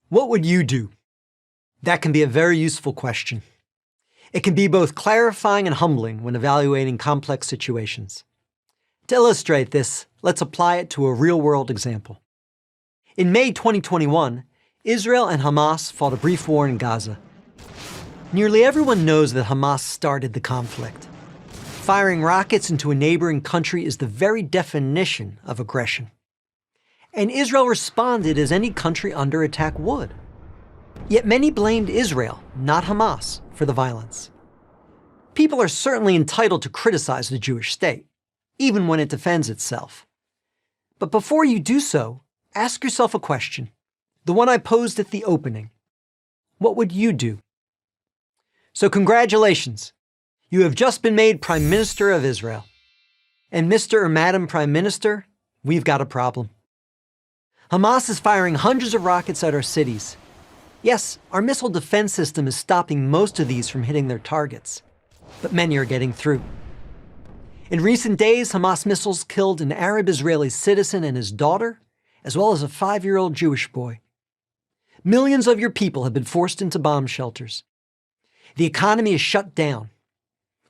What would you do? That can be a very useful question. It can be both clarifying and humbling when evaluating complex situations. To illustrate this, let's apply it to a real-world example. In May 2021, Israel and Hamas fought a brief war in Gaza. Nearly everyone knows that Hamas started the conflict. Firing rockets into a neighboring country is the very definition of aggression. And Israel responded as any country under attack would. Yet many blamed Israel, not Hamas, for the violence. People are certainly entitled to criticize the Jewish state, even when it defends itself. But before you do so, ask yourself a question, the one I posed at the opening. What would you do? So congratulations, you have just been made Prime Minister of Israel. And Mr. or Madam Prime Minister, we've got a problem. Hamas is firing hundreds of rockets at our cities. Yes, our missile defense system is stopping most of these from hitting their targets, but many are getting through. In recent days, Hamas missiles killed an Arab-Israeli citizen and his daughter, as well as a 5-year-old Jewish boy. Millions of your people have been forced into bomb shelters. The economy is shut down.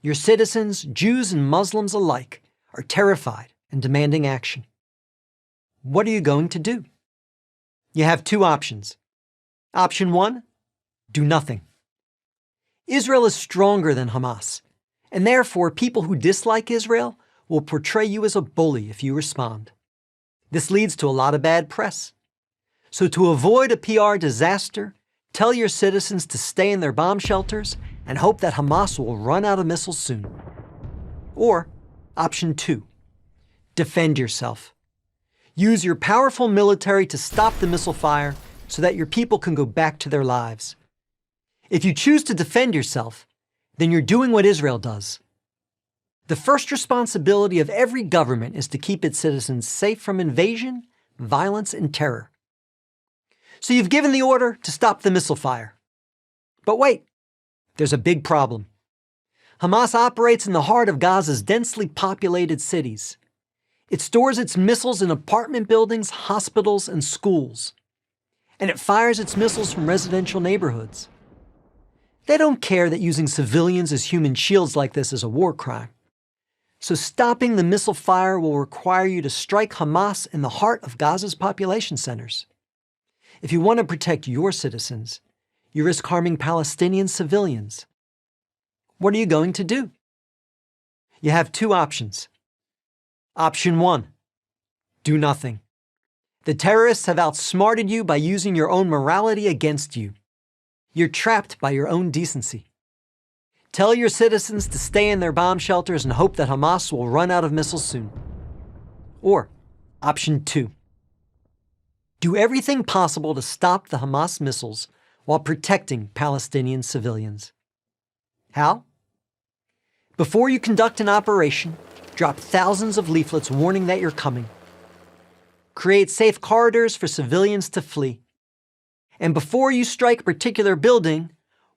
Your citizens, Jews and Muslims alike, are terrified and demanding action. What are you going to do? You have two options. Option 1, do nothing. Israel is stronger than Hamas, and therefore people who dislike Israel will portray you as a bully if you respond. This leads to a lot of bad press. So to avoid a PR disaster, tell your citizens to stay in their bomb shelters and hope that Hamas will run out of missiles soon. Or, option 2, defend yourself. Use your powerful military to stop the missile fire so that your people can go back to their lives. If you choose to defend yourself, then you're doing what Israel does. The first responsibility of every government is to keep its citizens safe from invasion, violence, and terror. So you've given the order to stop the missile fire. But wait, there's a big problem. Hamas operates in the heart of Gaza's densely populated cities. It stores its missiles in apartment buildings, hospitals, and schools. And it fires its missiles from residential neighborhoods. They don't care that using civilians as human shields like this is a war crime. So stopping the missile fire will require you to strike Hamas in the heart of Gaza's population centers. If you want to protect your citizens, you risk harming Palestinian civilians. What are you going to do? You have two options. Option 1, do nothing. The terrorists have outsmarted you by using your own morality against you. You're trapped by your own decency. Tell your citizens to stay in their bomb shelters and hope that Hamas will run out of missiles soon. Or, option 2, do everything possible to stop the Hamas missiles while protecting Palestinian civilians. How? Before you conduct an operation, drop thousands of leaflets warning that you're coming. Create safe corridors for civilians to flee. And before you strike a particular building,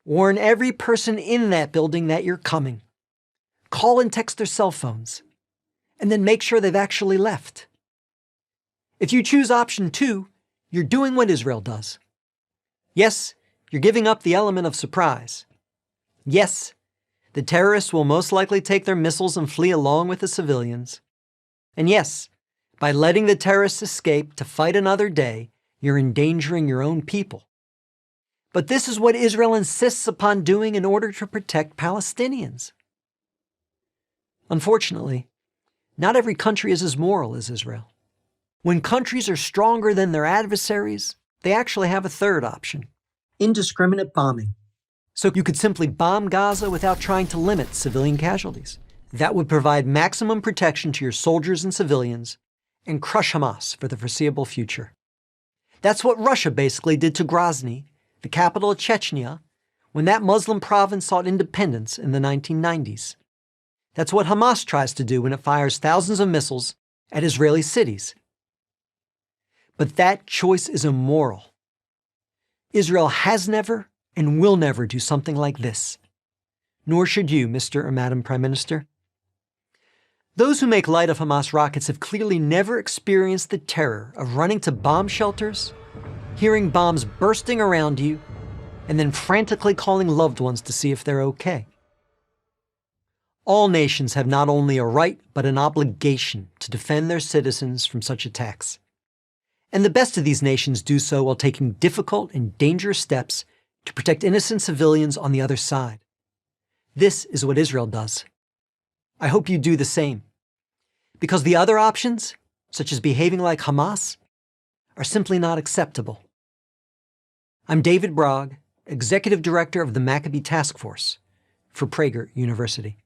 warn every person in that building that you're coming. Call and text their cell phones, and then make sure they've actually left. If you choose option 2, you're doing what Israel does. Yes, you're giving up the element of surprise. Yes, the terrorists will most likely take their missiles and flee along with the civilians. And yes, by letting the terrorists escape to fight another day, you're endangering your own people. But this is what Israel insists upon doing in order to protect Palestinians. Unfortunately, not every country is as moral as Israel. When countries are stronger than their adversaries, they actually have a third option: indiscriminate bombing. So you could simply bomb Gaza without trying to limit civilian casualties. That would provide maximum protection to your soldiers and civilians and crush Hamas for the foreseeable future. That's what Russia basically did to Grozny, the capital of Chechnya, when that Muslim province sought independence in the 1990s. That's what Hamas tries to do when it fires thousands of missiles at Israeli cities. But that choice is immoral. Israel has never and will never do something like this. Nor should you, Mr. or Madam Prime Minister. Those who make light of Hamas rockets have clearly never experienced the terror of running to bomb shelters, hearing bombs bursting around you, and then frantically calling loved ones to see if they're okay. All nations have not only a right, but an obligation to defend their citizens from such attacks. And the best of these nations do so while taking difficult and dangerous steps to protect innocent civilians on the other side. This is what Israel does. I hope you do the same. Because the other options, such as behaving like Hamas, are simply not acceptable. I'm David Bragg, Executive Director of the Maccabee Task Force for Prager University.